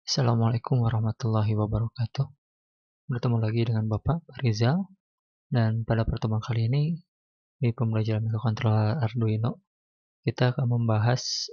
Assalamualaikum warahmatullahi wabarakatuh. Bertemu lagi dengan Bapak Rizal, dan pada pertemuan kali ini di pembelajaran microcontroller Arduino kita akan membahas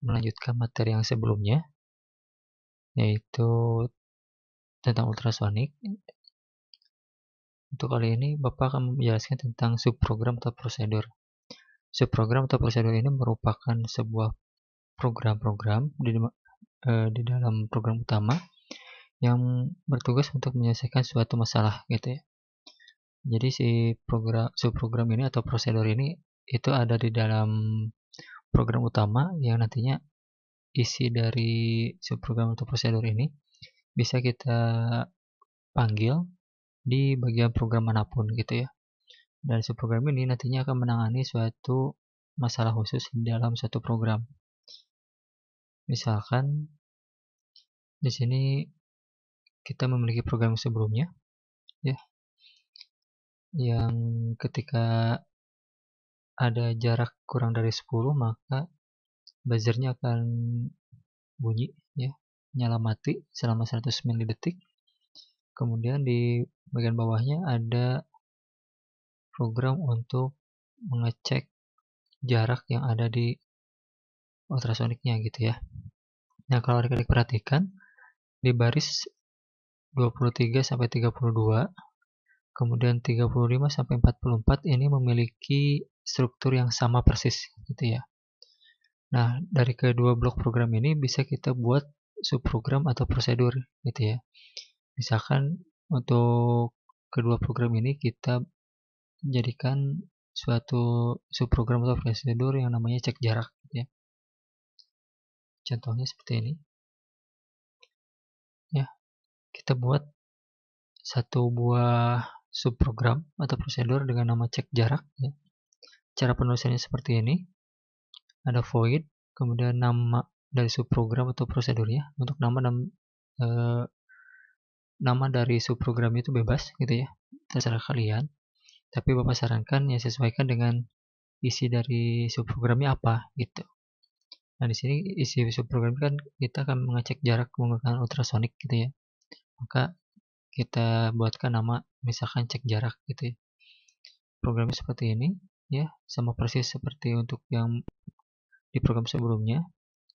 melanjutkan materi yang sebelumnya, yaitu tentang ultrasonic. Untuk kali ini Bapak akan menjelaskan tentang subprogram atau prosedur. Subprogram atau prosedur ini merupakan sebuah program-program di dalam program utama yang bertugas untuk menyelesaikan suatu masalah gitu ya. Jadi subprogram ini atau prosedur ini itu ada di dalam program utama yang nantinya isi dari subprogram atau prosedur ini bisa kita panggil di bagian program manapun gitu ya. Dan subprogram ini nantinya akan menangani suatu masalah khusus di dalam satu program. Misalkan di sini kita memiliki program sebelumnya ya, yang ketika ada jarak kurang dari 10 maka buzzernya akan bunyi ya, nyala mati selama 100 mili-detik. Kemudian di bagian bawahnya ada program untuk mengecek jarak yang ada di ultrasonicnya gitu ya. Nah, kalau adik-adik perhatikan di baris 23 sampai 32, kemudian 35 sampai 44 ini memiliki struktur yang sama persis gitu ya. Nah, dari kedua blok program ini bisa kita buat subprogram atau prosedur gitu ya. Misalkan untuk kedua program ini kita jadikan suatu subprogram atau prosedur yang namanya cek jarak gitu ya. Contohnya seperti ini. Ya, kita buat satu buah subprogram atau prosedur dengan nama cek jarak ya. Cara penulisannya seperti ini. Ada void, kemudian nama dari subprogram atau prosedurnya. Untuk nama dari subprogramnya itu bebas gitu ya, terserah kalian. Tapi Bapak sarankan ya sesuaikan dengan isi dari subprogramnya apa gitu. Nah, di sini isi subprogram kan kita akan mengecek jarak menggunakan ultrasonic gitu ya. Maka kita buatkan nama misalkan cek jarak gitu ya. Programnya seperti ini ya, sama persis seperti untuk yang di program sebelumnya.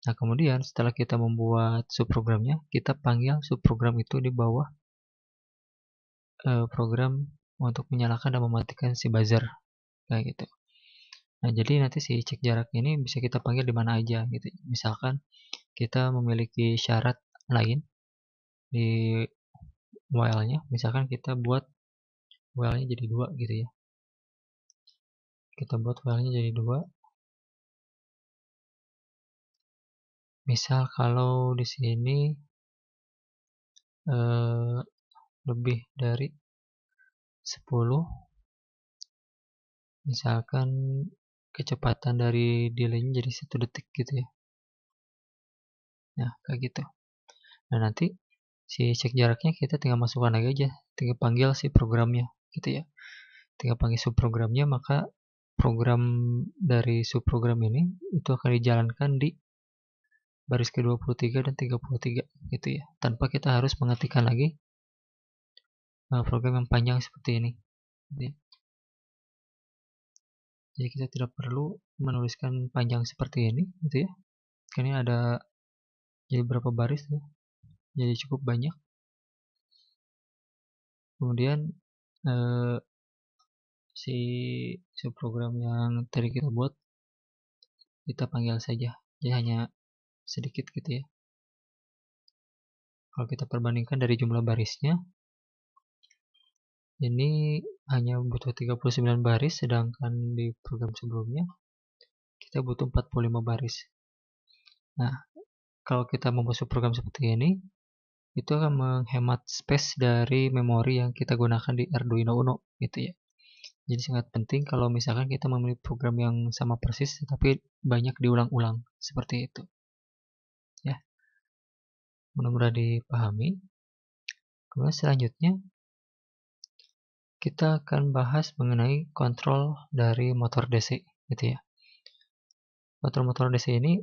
Nah, kemudian setelah kita membuat subprogramnya, kita panggil subprogram itu di bawah program untuk menyalakan dan mematikan si buzzer kayak gitu. Nah, jadi nanti si cek jarak ini bisa kita panggil di mana aja gitu. Misalkan kita memiliki syarat lain di while-nya, misalkan kita buat while-nya jadi 2 gitu ya. Kita buat while-nya jadi 2. Misal kalau di sini lebih dari 10, misalkan kecepatan dari delay-nya jadi 1 detik gitu ya. Nah, kayak gitu. Nah, nanti si cek jaraknya kita tinggal masukkan lagi aja, tinggal panggil si programnya gitu ya. Tinggal panggil subprogramnya, maka program dari subprogram ini itu akan dijalankan di baris ke-23 dan 33 gitu ya. Tanpa kita harus mengetikkan lagi program yang panjang seperti ini. Gitu ya. Jadi kita tidak perlu menuliskan panjang seperti ini gitu ya. Karena ada jadi berapa baris ya. Jadi cukup banyak. Kemudian si subprogram yang tadi kita buat kita panggil saja. Jadi hanya sedikit gitu ya. Kalau kita perbandingkan dari jumlah barisnya, ini hanya butuh 39 baris, sedangkan di program sebelumnya kita butuh 45 baris. Nah, kalau kita membuat program seperti ini, itu akan menghemat space dari memori yang kita gunakan di Arduino Uno gitu ya. Jadi sangat penting kalau misalkan kita memiliki program yang sama persis tapi banyak diulang-ulang seperti itu. Ya. Mudah-mudahan dipahami. Kemudian selanjutnya kita akan bahas mengenai kontrol dari motor DC gitu ya. Motor DC ini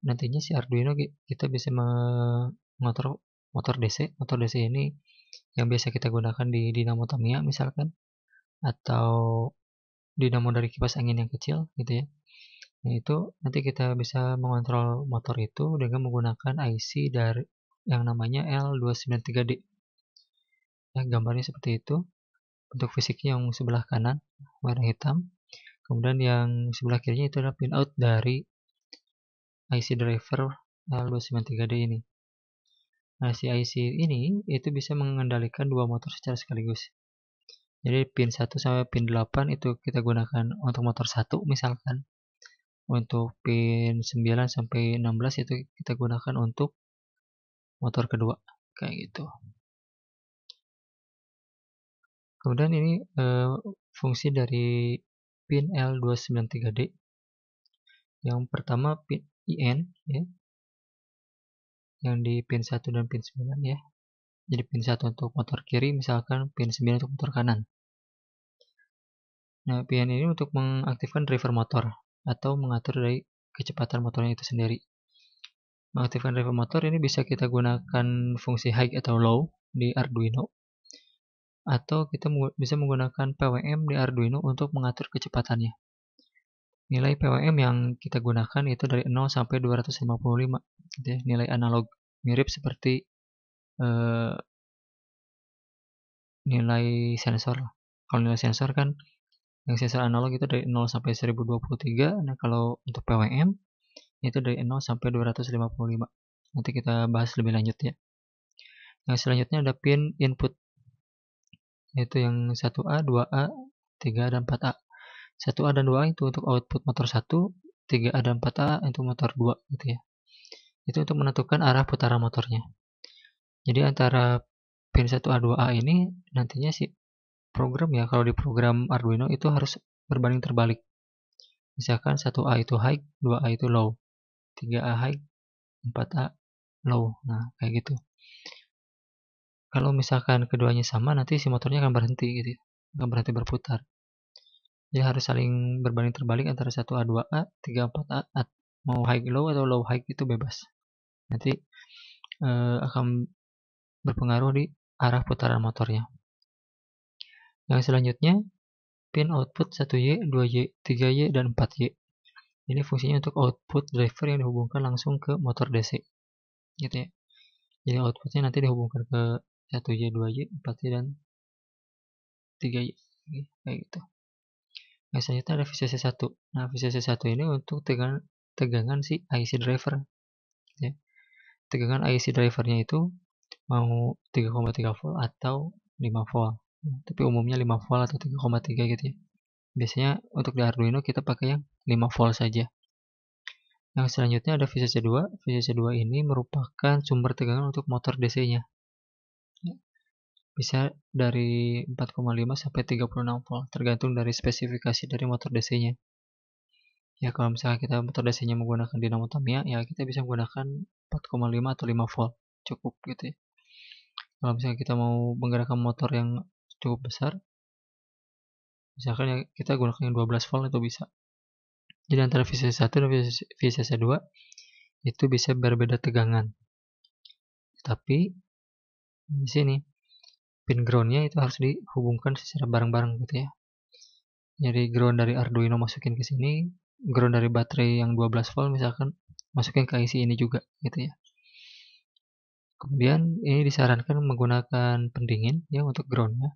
nantinya si Arduino kita bisa mengatur motor DC. Motor DC ini yang biasa kita gunakan di dinamo Tamiya misalkan, atau dinamo dari kipas angin yang kecil gitu ya. Nah, itu nanti kita bisa mengontrol motor itu dengan menggunakan IC dari yang namanya L293D. Ya, gambarnya seperti itu. Untuk fisiknya yang sebelah kanan warna hitam, kemudian yang sebelah kirinya itu adalah pinout dari IC driver L293D ini. Nah, si IC ini itu bisa mengendalikan dua motor secara sekaligus. Jadi pin 1 sampai pin 8 itu kita gunakan untuk motor 1 misalkan. Untuk pin 9 sampai 16 itu kita gunakan untuk motor kedua. Kayak gitu. Kemudian ini fungsi dari pin L293D. Yang pertama pin IN ya. Yang di pin 1 dan pin 9 ya. Jadi pin 1 untuk motor kiri, misalkan pin 9 untuk motor kanan. Nah, pin ini untuk mengaktifkan driver motor atau mengatur dari kecepatan motornya itu sendiri. Mengaktifkan driver motor ini bisa kita gunakan fungsi high atau low di Arduino, atau kita bisa menggunakan PWM di Arduino untuk mengatur kecepatannya. Nilai PWM yang kita gunakan itu dari 0 sampai 255, gitu ya, nilai analog. Mirip seperti nilai sensor. Kalau nilai sensor kan yang sensor analog itu dari 0 sampai 1023. Nah, kalau untuk PWM itu dari 0 sampai 255. Nanti kita bahas lebih lanjut ya. Yang selanjutnya ada pin input, yaitu yang 1A, 2A, 3A, dan 4A. 1A dan 2A itu untuk output motor 1, 3A dan 4A itu motor 2 gitu ya. Itu untuk menentukan arah putaran motornya. Jadi antara pin 1A 2A ini nantinya si program ya, kalau di program Arduino itu harus berbanding terbalik. Misalkan 1A itu high, 2A itu low, 3A high, 4A low. Nah, kayak gitu. Kalau misalkan keduanya sama, nanti si motornya akan berhenti gitu ya. Akan berhenti berputar. Jadi harus saling berbanding terbalik antara 1A, 2A, 3A, 4A. Mau high low atau low high itu bebas. Nanti akan berpengaruh di arah putaran motornya. Yang selanjutnya, pin output 1Y, 2Y, 3Y, dan 4Y. Ini fungsinya untuk output driver yang dihubungkan langsung ke motor DC. Gitu ya. Jadi outputnya nanti dihubungkan ke 1Y, 2Y, 4Y, dan 3Y. Kayak gitu. Yang selanjutnya ada VCC1. Nah, VCC1 ini untuk tegangan si IC driver. Ya. Tegangan IC drivernya itu mau 3,3 volt atau 5 volt. Tapi umumnya 5 volt atau 3,3 gitu ya. Biasanya untuk di Arduino kita pakai yang 5 volt saja. Yang selanjutnya ada VCC2. VCC2 ini merupakan sumber tegangan untuk motor DC-nya. Bisa dari 4,5 sampai 36 volt, tergantung dari spesifikasi dari motor DC-nya. Ya, kalau misalnya kita motor DC-nya menggunakan dinamo Tamiya, ya kita bisa menggunakan 4,5 atau 5 volt. Cukup gitu ya. Kalau misalnya kita mau menggerakkan motor yang cukup besar, misalkan ya kita gunakan yang 12 volt itu bisa. Jadi antara VCC1 dan VCC2 itu bisa berbeda tegangan. Tapi di sini pin groundnya itu harus dihubungkan secara bareng-bareng gitu ya. Jadi ground dari Arduino masukin ke sini, ground dari baterai yang 12 volt misalkan masukin ke IC ini juga gitu ya. Kemudian ini disarankan menggunakan pendingin ya untuk groundnya,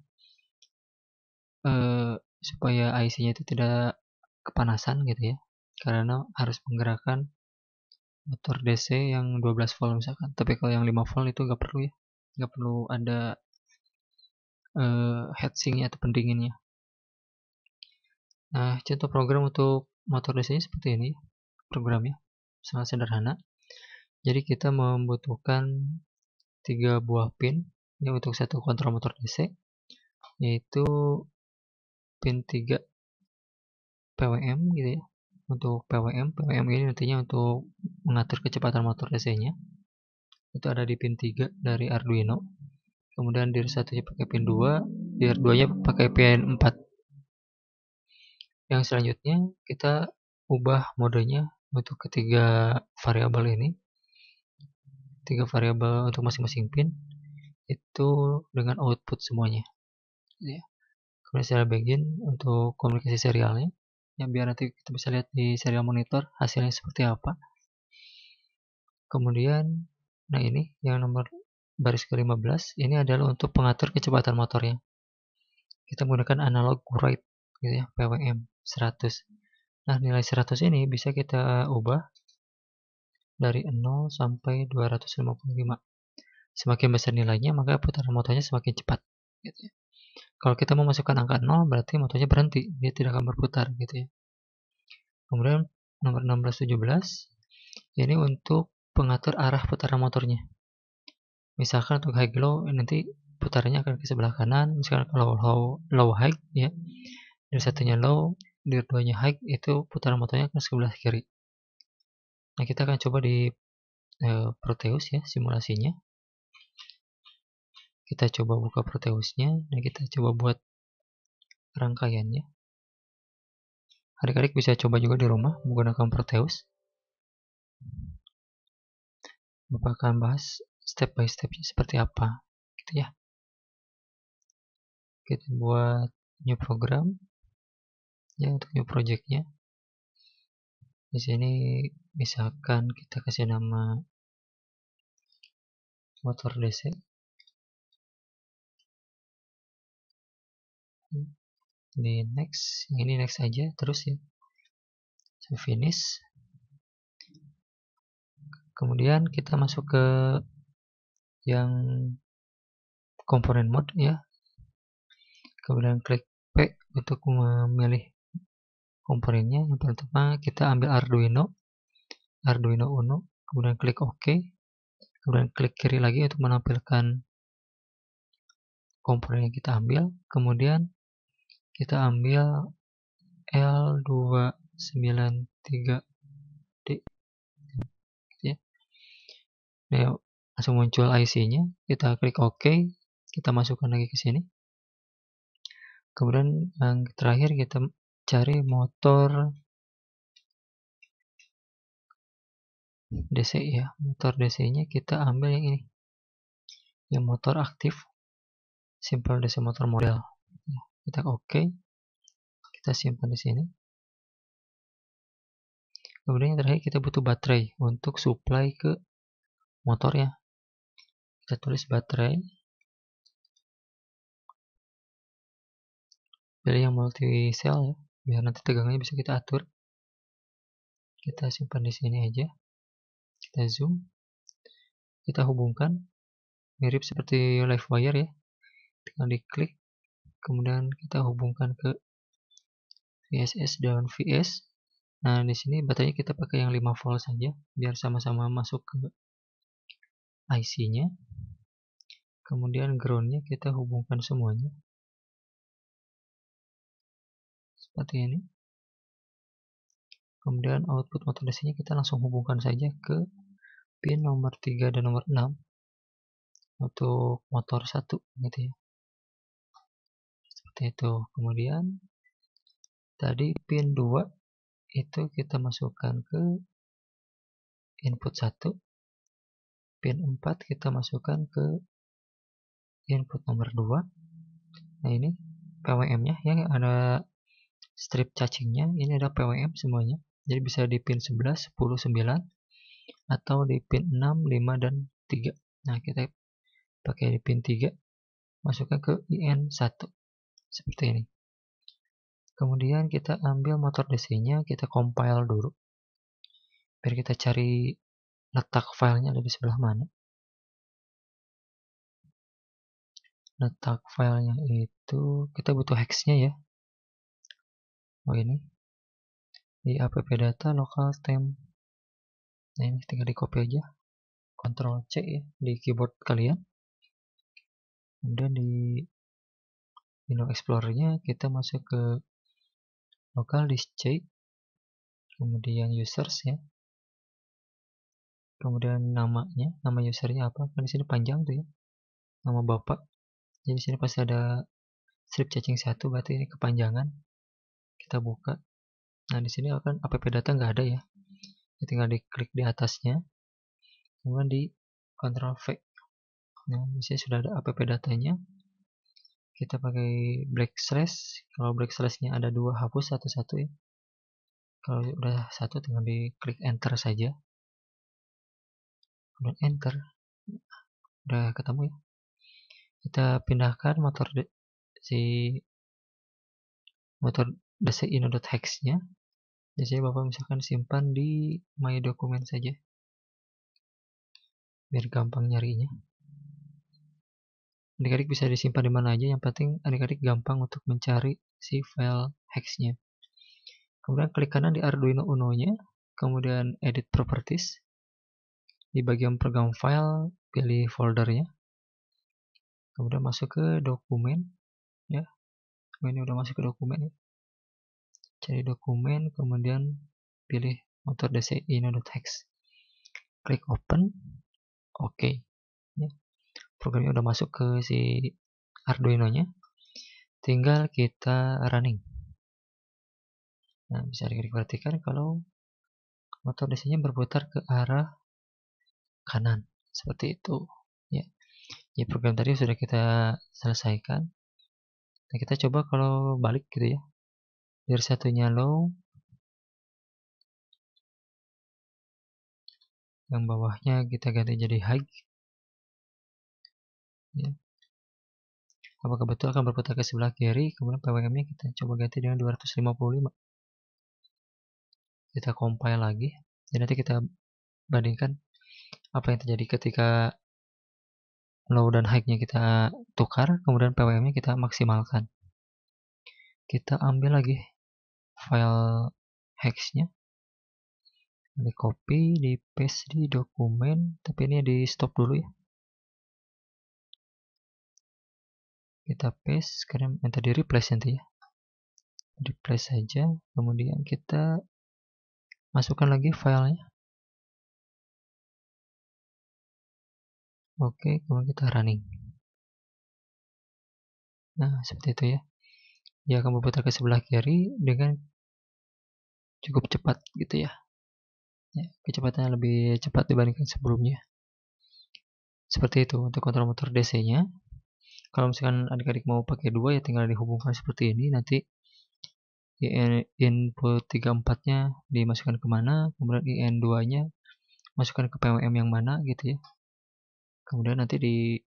supaya IC-nya itu tidak kepanasan gitu ya, karena harus menggerakkan motor DC yang 12 volt misalkan. Tapi kalau yang 5 volt itu nggak perlu ya, nggak perlu ada heatsinknya atau pendinginnya. Nah, contoh program untuk motor DC-nya seperti ini programnya, sangat sederhana. Jadi kita membutuhkan 3 buah pin ya untuk satu kontrol motor DC, yaitu pin 3 PWM gitu ya. Untuk PWM ini nantinya untuk mengatur kecepatan motor DC-nya. Itu ada di pin 3 dari Arduino. Kemudian dir 1-nya pakai pin 2, dir 2-nya pakai pin 4. Yang selanjutnya kita ubah modenya untuk ketiga variabel ini, tiga variabel untuk masing-masing pin itu dengan output semuanya. Ya. Kemudian serial begin untuk komunikasi serialnya, yang biar nanti kita bisa lihat di serial monitor hasilnya seperti apa. Kemudian, nah ini yang nomor baris ke-15, ini adalah untuk pengatur kecepatan motornya. Kita menggunakan analog rate, gitu ya, PWM 100. Nah, nilai 100 ini bisa kita ubah dari 0 sampai 255. Semakin besar nilainya, maka putaran motornya semakin cepat. Gitu ya. Kalau kita memasukkan angka 0, berarti motornya berhenti, dia tidak akan berputar. Gitu ya. Kemudian nomor 16-17, ini untuk pengatur arah putaran motornya. Misalkan untuk high low, nanti putarannya akan ke sebelah kanan. Misalkan kalau low high, ya, dari satunya low, dari duanya high, itu putaran motornya akan ke sebelah kiri. Nah, kita akan coba di Proteus ya, simulasinya. Kita coba buka Proteusnya, dan kita coba buat rangkaiannya. Adik-adik bisa coba juga di rumah menggunakan Proteus. Bapak akan bahas step by stepnya seperti apa, gitu ya. Kita buat new program, ya, untuk new projectnya. Di sini misalkan kita kasih nama motor DC. Di next, ini next aja terus ya. So, finish. Kemudian kita masuk ke yang komponen mode ya. Kemudian klik P untuk memilih komponennya. Yang pertama kita ambil Arduino Uno, kemudian klik OK. Kemudian klik kiri lagi untuk menampilkan komponen yang kita ambil. Kemudian kita ambil L293D ya. Nah, langsung muncul IC-nya. Kita klik OK. Kita masukkan lagi ke sini. Kemudian yang terakhir kita cari motor DC ya. Motor DC-nya kita ambil yang ini. Yang motor aktif. Simple DC motor model. Kita OK. Kita simpan di sini. Kemudian yang terakhir kita butuh baterai untuk supply ke motornya. Kita tulis baterai. Pilih yang multi cell ya, biar nanti tegangannya bisa kita atur. Kita simpan di sini aja. Kita zoom. Kita hubungkan. Mirip seperti live wire ya. Tinggal diklik. Kemudian kita hubungkan ke VSS dan VS. Nah, di sini baterainya kita pakai yang 5 volt saja biar sama-sama masuk ke IC-nya. Kemudian ground-nya kita hubungkan semuanya. Seperti ini. Kemudian output motor DC-nya kita langsung hubungkan saja ke pin nomor 3 dan nomor 6 untuk motor 1 gitu ya. Seperti itu. Kemudian tadi pin 2 itu kita masukkan ke input 1. Pin 4 kita masukkan ke input nomor 2. Nah, ini PWM-nya yang ada strip caching-nya, ini ada PWM semuanya. Jadi bisa di pin 11, 10, 9 atau di pin 6, 5 dan 3. Nah, kita pakai di pin 3, masukkan ke IN1 seperti ini. Kemudian kita ambil motor DC-nya, kita compile dulu biar kita cari letak filenya ada di sebelah mana. Letak filenya itu kita butuh hex-nya ya. Oh, ini di app data local temp. Nah, ini tinggal di copy aja, Ctrl C ya di keyboard kalian. Kemudian di Windows Explorer-nya kita masuk ke local disk C, kemudian users ya. Kemudian namanya, nama usernya apa? Kan di sini panjang tuh ya, nama bapak. Jadi di sini pasti ada strip caching 1, berarti ini kepanjangan. Kita buka. Nah, di sini akan app data nggak ada ya. tinggal diklik di atasnya, kemudian di Ctrl V. Nah, misalnya sudah ada app datanya, kita pakai backslash. Kalau backslashnya ada 2, hapus satu-satu ya. Kalau udah 1, tinggal diklik enter saja, kemudian enter, udah ketemu ya. Kita pindahkan motor dc-ino.hex-nya. Biasanya Bapak misalkan simpan di my document saja, biar gampang nyarinya. Adik-adik bisa disimpan di mana aja, yang penting adik-adik gampang untuk mencari si file hex-nya. Kemudian klik kanan di Arduino Uno-nya, kemudian edit properties. Di bagian program file, pilih foldernya. Kemudian masuk ke dokumen ya. Ini udah masuk ke dokumen ya. Cari dokumen, kemudian pilih motor dc-ino.hex. Klik open. Oke. Ya. Programnya udah masuk ke si Arduino-nya. Tinggal kita running. Nah, bisa diperhatikan kalau motor DC-nya berputar ke arah kanan, seperti itu ya. Jadi program tadi sudah kita selesaikan. Nah, kita coba kalau balik gitu ya, biar satunya low, yang bawahnya kita ganti jadi high ya. Apakah betul akan berputar ke sebelah kiri, kemudian PWM-nya kita coba ganti dengan 255. Kita compile lagi, dan nanti kita bandingkan apa yang terjadi ketika low dan high-nya kita tukar, kemudian PWM-nya kita maksimalkan. Kita ambil lagi file hex-nya, di copy, di paste di dokumen, tapi ini di stop dulu ya. Kita paste, sekarang yang tadi replace nanti ya, replace saja, kemudian kita masukkan lagi filenya. Oke, kemudian kita running. Nah, seperti itu ya. Dia akan berputar ke sebelah kiri dengan cukup cepat gitu ya. Kecepatannya lebih cepat dibandingkan sebelumnya. Seperti itu untuk kontrol motor DC-nya. Kalau misalkan adik-adik mau pakai 2 ya tinggal dihubungkan seperti ini. Nanti input 34-nya dimasukkan kemana, kemudian IN2-nya masukkan ke PWM yang mana gitu ya. Kemudian nanti di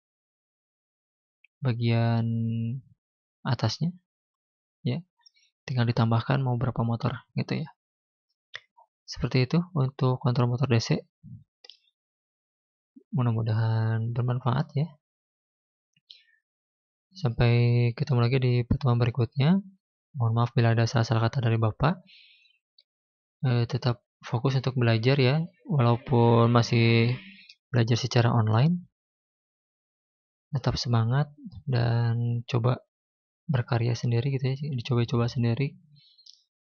bagian atasnya ya tinggal ditambahkan mau berapa motor gitu ya. Seperti itu untuk kontrol motor DC. Mudah-mudahan bermanfaat ya. Sampai ketemu lagi di pertemuan berikutnya. Mohon maaf bila ada salah-salah kata dari Bapak. Tetap fokus untuk belajar ya, walaupun masih belajar secara online. Tetap semangat dan coba berkarya sendiri gitu ya, dicoba-coba sendiri.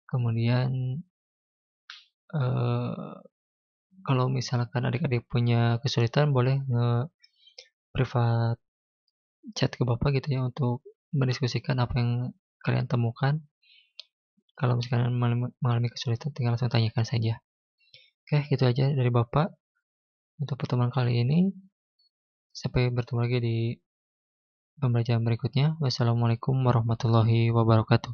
Kemudian kalau misalkan adik-adik punya kesulitan, boleh nge-privat chat ke Bapak gitu ya, untuk mendiskusikan apa yang kalian temukan. Kalau misalkan mengalami kesulitan, tinggal langsung tanyakan saja. Oke, gitu aja dari Bapak untuk pertemuan kali ini. Sampai bertemu lagi di pembelajaran berikutnya. Wassalamualaikum warahmatullahi wabarakatuh.